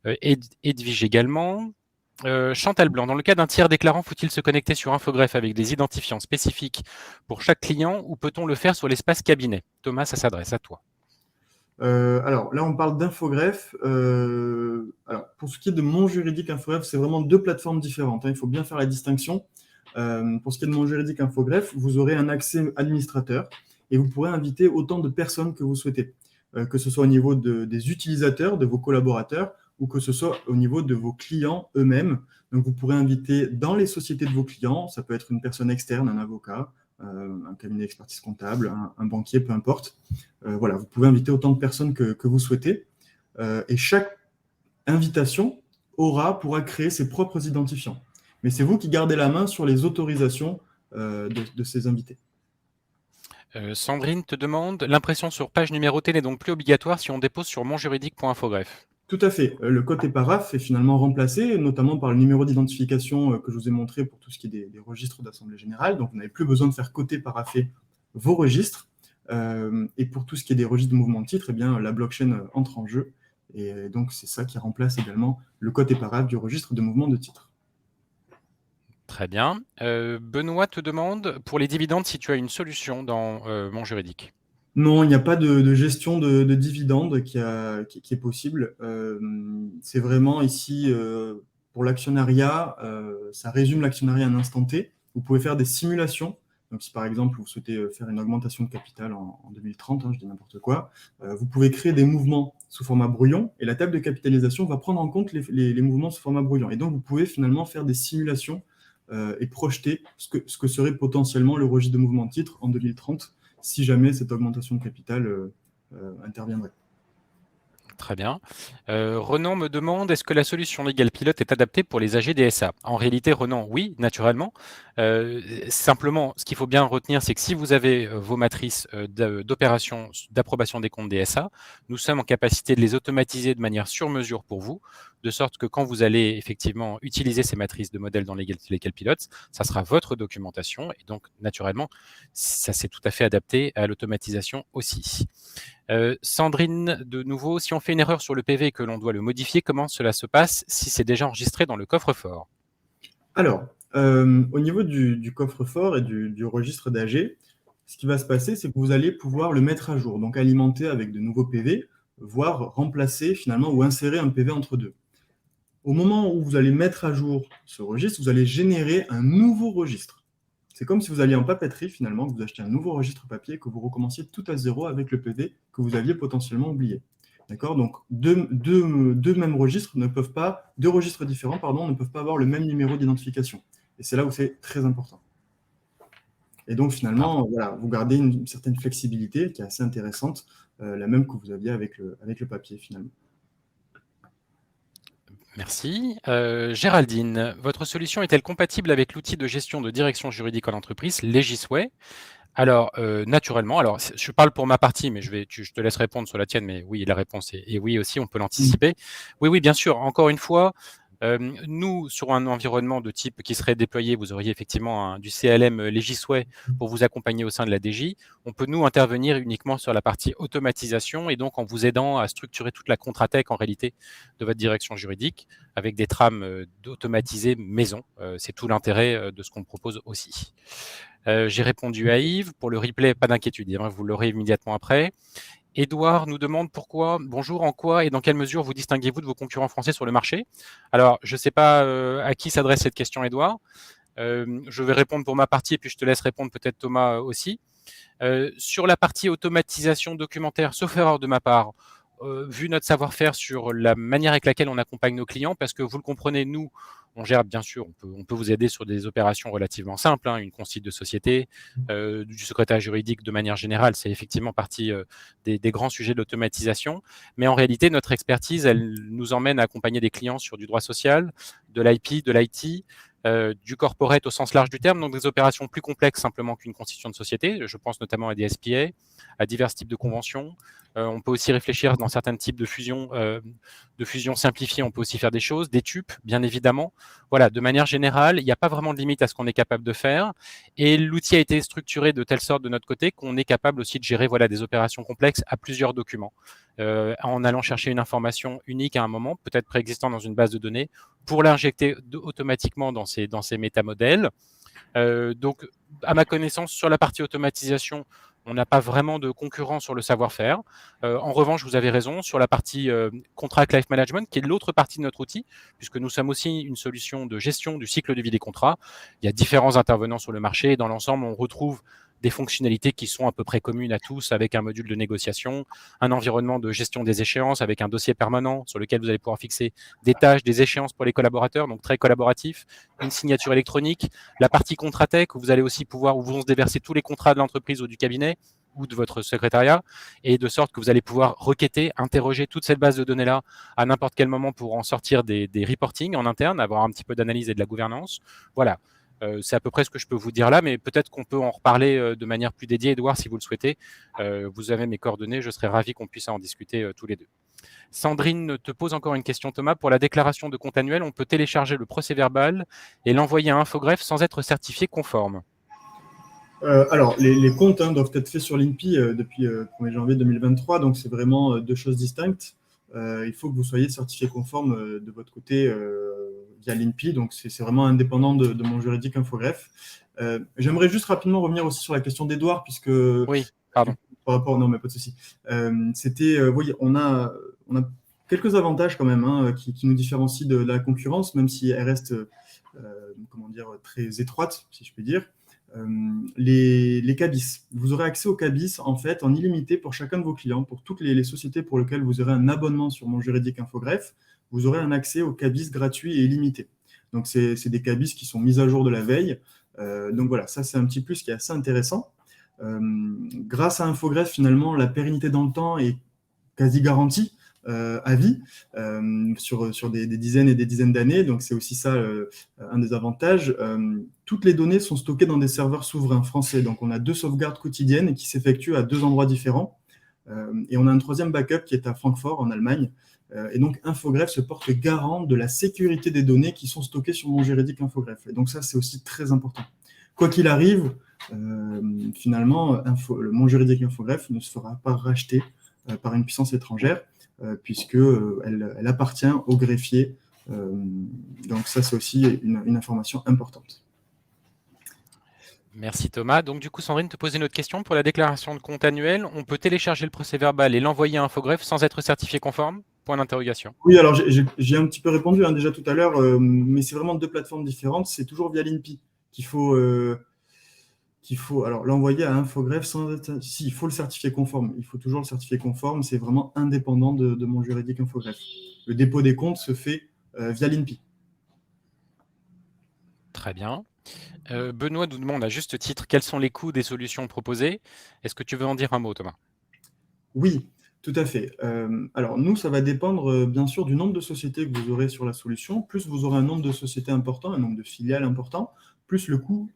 Edwige également. Chantal Blanc, dans le cas d'un tiers déclarant, faut-il se connecter sur Infogreffe avec des identifiants spécifiques pour chaque client ou peut-on le faire sur l'espace cabinet? Thomas, ça s'adresse à toi. Alors là, on parle d'Infogreffe. Alors, pour ce qui est de mon juridique Infogreffe, c'est vraiment deux plateformes différentes, hein. Il faut bien faire la distinction. Pour ce qui est de mon juridique Infogreffe, vous aurez un accès administrateur et vous pourrez inviter autant de personnes que vous souhaitez, que ce soit au niveau des utilisateurs, de vos collaborateurs, ou que ce soit au niveau de vos clients eux-mêmes. Donc, vous pourrez inviter dans les sociétés de vos clients, ça peut être une personne externe, un avocat, un cabinet d'expertise comptable, un banquier, peu importe. Voilà, vous pouvez inviter autant de personnes que vous souhaitez. Et chaque invitation pourra créer ses propres identifiants. Mais c'est vous qui gardez la main sur les autorisations de ces invités. Sandrine te demande, l'impression sur page numérotée n'est donc plus obligatoire si on dépose sur monjuridique.infogreffe. Tout à fait. Le code et paraphe est finalement remplacé, notamment par le numéro d'identification que je vous ai montré pour tout ce qui est des registres d'Assemblée Générale. Donc, vous n'avez plus besoin de faire coter parapher vos registres. Et pour tout ce qui est des registres de mouvement de titre, eh bien, la blockchain entre en jeu. Et donc, c'est ça qui remplace également le code et paraphe du registre de mouvement de titre. Très bien. Benoît te demande, pour les dividendes, si tu as une solution dans mon juridique. Non, il n'y a pas de gestion de dividendes qui est possible. C'est vraiment ici, pour l'actionnariat, ça résume l'actionnariat à un instant T. Vous pouvez faire des simulations. Donc, si par exemple, vous souhaitez faire une augmentation de capital en 2030, hein, je dis n'importe quoi, vous pouvez créer des mouvements sous format brouillon et la table de capitalisation va prendre en compte les mouvements sous format brouillon. Et donc, vous pouvez finalement faire des simulations et projeter ce que serait potentiellement le registre de mouvement de titre en 2030 si jamais cette augmentation de capital interviendrait. Très bien. Renan me demande, est-ce que la solution Legal Pilot est adaptée pour les AG DSA? En réalité, Renan, oui, naturellement. Simplement, ce qu'il faut bien retenir, c'est que si vous avez vos matrices d'opération d'approbation des comptes DSA, nous sommes en capacité de les automatiser de manière sur mesure pour vous, de sorte que quand vous allez effectivement utiliser ces matrices de modèles dans Legal Pilot, ça sera votre documentation et donc naturellement, ça c'est tout à fait adapté à l'automatisation aussi. Sandrine, de nouveau, si on fait une erreur sur le PV et que l'on doit le modifier, comment cela se passe si c'est déjà enregistré dans le coffre-fort? Alors, au niveau du coffre-fort et du registre d'AG, ce qui va se passer, c'est que vous allez pouvoir le mettre à jour, donc alimenter avec de nouveaux PV, voire remplacer finalement ou insérer un PV entre deux. Au moment où vous allez mettre à jour ce registre, vous allez générer un nouveau registre. C'est comme si vous alliez en papeterie finalement, que vous achetiez un nouveau registre papier, que vous recommenciez tout à zéro avec le PV que vous aviez potentiellement oublié. D'accord? Donc, deux mêmes registres ne peuvent pas, deux registres différents, pardon, ne peuvent pas avoir le même numéro d'identification. Et c'est là où c'est très important. Et donc, finalement, voilà, vous gardez une certaine flexibilité qui est assez intéressante, la même que vous aviez avec le papier, finalement. Merci. Géraldine, votre solution est-elle compatible avec l'outil de gestion de direction juridique en entreprise, Legisway? Alors, naturellement, alors je parle pour ma partie, mais je te laisse répondre sur la tienne, mais oui, la réponse est oui aussi, on peut l'anticiper. Oui, oui, bien sûr, encore une fois, nous, sur un environnement de type qui serait déployé, vous auriez effectivement du CLM Legisway pour vous accompagner au sein de la DJ. On peut, nous, intervenir uniquement sur la partie automatisation et donc en vous aidant à structurer toute la Contratech, en réalité, de votre direction juridique avec des trames d'automatisées maison. C'est tout l'intérêt de ce qu'on propose aussi. J'ai répondu à Yves. Pour le replay, pas d'inquiétude, hein, vous l'aurez immédiatement après. Édouard nous demande pourquoi, bonjour, en quoi et dans quelle mesure vous distinguez-vous de vos concurrents français sur le marché? Alors, je ne sais pas à qui s'adresse cette question, Édouard. Je vais répondre pour ma partie et puis je te laisse répondre peut-être Thomas aussi. Sur la partie automatisation documentaire, sauf erreur de ma part, vu notre savoir-faire sur la manière avec laquelle on accompagne nos clients, parce que vous le comprenez, nous, on gère bien sûr, on peut vous aider sur des opérations relativement simples, hein, une constitution de société, du secrétaire juridique de manière générale, c'est effectivement partie des grands sujets de l'automatisation. Mais en réalité, notre expertise, elle nous emmène à accompagner des clients sur du droit social, de l'IP, de l'IT, du corporate au sens large du terme, donc des opérations plus complexes simplement qu'une constitution de société. Je pense notamment à des SPA, à divers types de conventions. On peut aussi réfléchir dans certains types de fusion simplifiées, on peut aussi faire des choses, des TUP, bien évidemment. Voilà, de manière générale, il n'y a pas vraiment de limite à ce qu'on est capable de faire. Et l'outil a été structuré de telle sorte de notre côté qu'on est capable aussi de gérer voilà, des opérations complexes à plusieurs documents. En allant chercher une information unique à un moment, peut-être préexistant dans une base de données, pour l'injecter automatiquement dans ces métamodèles. Donc, à ma connaissance, sur la partie automatisation, on n'a pas vraiment de concurrent sur le savoir-faire. En revanche, vous avez raison, sur la partie Contract Life Management, qui est l'autre partie de notre outil, puisque nous sommes aussi une solution de gestion du cycle de vie des contrats. Il y a différents intervenants sur le marché et dans l'ensemble, on retrouve des fonctionnalités qui sont à peu près communes à tous, avec un module de négociation, un environnement de gestion des échéances, avec un dossier permanent sur lequel vous allez pouvoir fixer des tâches, des échéances pour les collaborateurs, donc très collaboratif, une signature électronique, la partie Contratech où vous allez aussi pouvoir, où vont se déverser tous les contrats de l'entreprise ou du cabinet ou de votre secrétariat, et de sorte que vous allez pouvoir requêter, interroger toute cette base de données-là à n'importe quel moment pour en sortir des reportings en interne, avoir un petit peu d'analyse et de la gouvernance. Voilà. C'est à peu près ce que je peux vous dire là, mais peut-être qu'on peut en reparler de manière plus dédiée, Edouard, si vous le souhaitez. Vous avez mes coordonnées, je serais ravi qu'on puisse en discuter tous les deux. Sandrine te pose encore une question, Thomas. Pour la déclaration de compte annuel, on peut télécharger le procès-verbal et l'envoyer à Infogreffe sans être certifié conforme. Alors, les comptes doivent être faits sur l'INPI depuis 1er janvier 2023, donc c'est vraiment deux choses distinctes. Il faut que vous soyez certifié conforme de votre côté via l'INPI, donc c'est vraiment indépendant de mon juridique Infogreffe. J'aimerais juste rapidement revenir aussi sur la question d'Edouard, puisque... Oui, pardon. Par rapport, non, mais pas de souci. Oui, on a quelques avantages quand même qui nous différencient de la concurrence, même si elle reste, très étroite, si je puis dire. Les CABIS. Vous aurez accès aux CABIS en fait en illimité pour chacun de vos clients, pour toutes les sociétés pour lesquelles vous aurez un abonnement sur mon juridique Infogreffe, vous aurez un accès aux CABIS gratuits et illimité. Donc c'est des CABIS qui sont mis à jour de la veille. Donc voilà, ça c'est un petit plus qui est assez intéressant. Grâce à Infogreffe, finalement, la pérennité dans le temps est quasi garantie à vie sur des dizaines et des dizaines d'années. Donc, c'est aussi ça un des avantages. Toutes les données sont stockées dans des serveurs souverains français. Donc, on a 2 sauvegardes quotidiennes qui s'effectuent à 2 endroits différents. Et on a un 3e backup qui est à Francfort, en Allemagne. Et donc, Infogreffe se porte garant de la sécurité des données qui sont stockées sur mon juridique Infogreffe. Et donc, ça, c'est aussi très important. Quoi qu'il arrive, finalement, mon juridique Infogreffe ne se fera pas racheter par une puissance étrangère, puisqu'elle appartient au greffier. Donc ça, c'est aussi une information importante. Merci Thomas. Donc du coup, Sandrine te posait une autre question. Pour la déclaration de compte annuel, on peut télécharger le procès-verbal et l'envoyer à Infogreffe sans être certifié conforme? Point d'interrogation. Oui, alors j'ai un petit peu répondu déjà tout à l'heure, mais c'est vraiment 2 plateformes différentes. C'est toujours via l'INPI qu'il faut alors l'envoyer à Infogreffe sans être... Si, il faut le certifier conforme. Il faut toujours le certifier conforme. C'est vraiment indépendant de mon juridique Infogreffe. Le dépôt des comptes se fait via l'INPI. Très bien. Benoît nous demande à juste titre quels sont les coûts des solutions proposées. Est-ce que tu veux en dire un mot, Thomas? Oui, tout à fait. Alors nous, ça va dépendre bien sûr du nombre de sociétés que vous aurez sur la solution. Plus vous aurez un nombre de sociétés important, un nombre de filiales important, plus le coût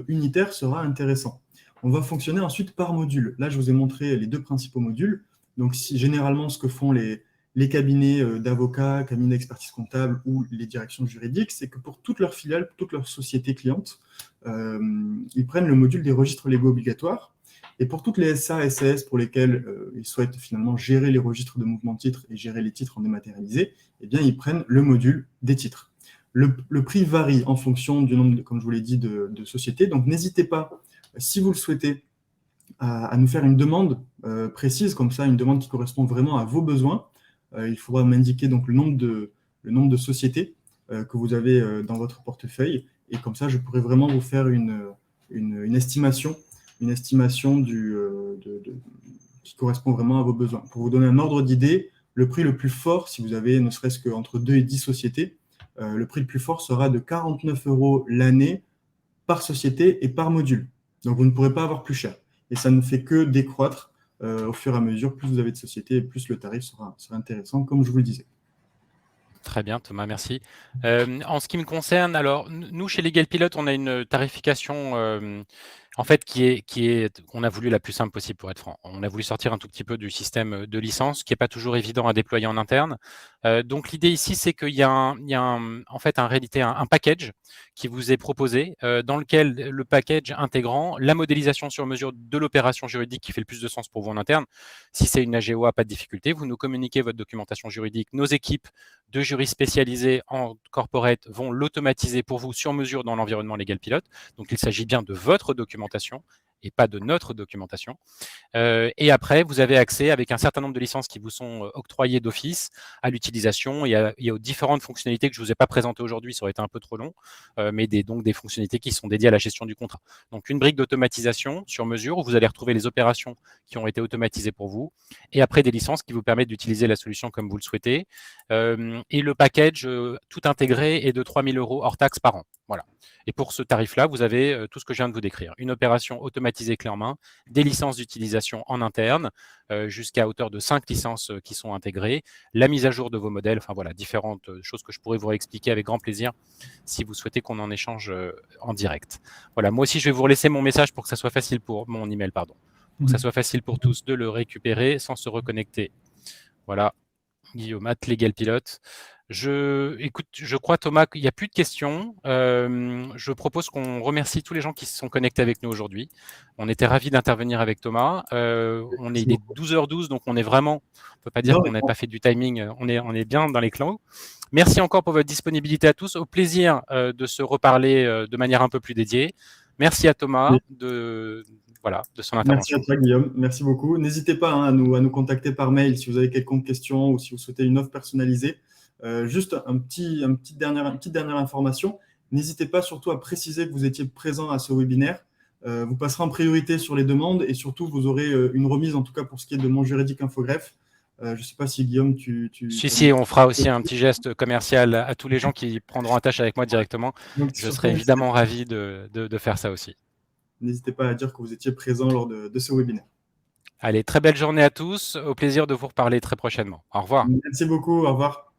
unitaire sera intéressant. on va fonctionner ensuite par module. Là, je vous ai montré les deux principaux modules. Donc, généralement, ce que font les cabinets d'avocats, cabinets d'expertise comptable ou les directions juridiques, c'est que pour toutes leurs filiales, toutes leurs sociétés clientes, ils prennent le module des registres légaux obligatoires. Et pour toutes les SA, SAS pour lesquelles ils souhaitent finalement gérer les registres de mouvement de titres et gérer les titres en dématérialisé, eh bien, ils prennent le module des titres. Le prix varie en fonction du nombre, comme je vous l'ai dit, de sociétés. Donc, n'hésitez pas, si vous le souhaitez, à nous faire une demande précise, comme ça, une demande qui correspond vraiment à vos besoins. Il faudra m'indiquer donc le nombre de sociétés que vous avez dans votre portefeuille. Et comme ça, je pourrais vraiment vous faire une estimation qui correspond vraiment à vos besoins. Pour vous donner un ordre d'idée, le prix le plus fort, si vous avez ne serait-ce qu'entre 2 et 10 sociétés, le prix le plus fort sera de 49 € l'année par société et par module. Donc, vous ne pourrez pas avoir plus cher. Et ça ne fait que décroître au fur et à mesure. Plus vous avez de sociétés, plus le tarif sera intéressant, comme je vous le disais. Très bien, Thomas, merci. En ce qui me concerne, alors, nous, chez Legal Pilot, on a une tarification en fait, qu'on a voulu la plus simple possible, pour être franc. On a voulu sortir un tout petit peu du système de licence, qui n'est pas toujours évident à déployer en interne. Donc, l'idée ici, c'est qu'il y a, en fait, en réalité, un package qui vous est proposé, dans lequel le package intégrant la modélisation sur mesure de l'opération juridique qui fait le plus de sens pour vous en interne. Si c'est une AGOA, pas de difficulté, vous nous communiquez votre documentation juridique. Nos équipes de juristes spécialisés en corporate vont l'automatiser pour vous sur mesure dans l'environnement Legal Pilot. Donc, il s'agit bien de votre documentation et pas de notre documentation. Et après, vous avez accès, avec un certain nombre de licences qui vous sont octroyées d'office, à l'utilisation et aux différentes fonctionnalités que je ne vous ai pas présentées aujourd'hui, ça aurait été un peu trop long, mais donc des fonctionnalités qui sont dédiées à la gestion du contrat. Donc, une brique d'automatisation sur mesure où vous allez retrouver les opérations qui ont été automatisées pour vous, et après des licences qui vous permettent d'utiliser la solution comme vous le souhaitez. Et le package tout intégré est de 3 000 € hors taxe par an. Voilà. Et pour ce tarif-là, vous avez tout ce que je viens de vous décrire. Une opération automatisée clé en main, des licences d'utilisation en interne, jusqu'à hauteur de 5 licences qui sont intégrées, la mise à jour de vos modèles, enfin voilà, différentes choses que je pourrais vous réexpliquer avec grand plaisir si vous souhaitez qu'on en échange en direct. Voilà, moi aussi, je vais vous laisser mon message pour que ça soit facile pour mon email, pardon, pour que ça soit facile pour tous de le récupérer sans se reconnecter. Voilà, Guillaume, @legalpilot. Écoute, je crois, Thomas, qu'il n'y a plus de questions. Je propose qu'on remercie tous les gens qui se sont connectés avec nous aujourd'hui. On était ravis d'intervenir avec Thomas. Il est 12h12, donc on est vraiment, on ne peut pas dire qu'on n'a pas fait du timing, on est bien dans les clous. Merci encore pour votre disponibilité à tous. Au plaisir de se reparler de manière un peu plus dédiée. Merci à Thomas de son intervention. Merci à toi, Guillaume. Merci beaucoup. N'hésitez pas à nous contacter par mail si vous avez quelconque question ou si vous souhaitez une offre personnalisée. Juste une petite dernière information. N'hésitez pas surtout à préciser que vous étiez présent à ce webinaire. Vous passerez en priorité sur les demandes et surtout, vous aurez une remise, en tout cas pour ce qui est de Mon Juridique Infogreffe. Je ne sais pas si, Guillaume, Si, on fera aussi un petit geste commercial à tous les gens qui prendront attache avec moi directement. Donc, je serai évidemment ravi de faire ça aussi. N'hésitez pas à dire que vous étiez présent lors de ce webinaire. Allez, très belle journée à tous. Au plaisir de vous reparler très prochainement. Au revoir. Merci beaucoup. Au revoir.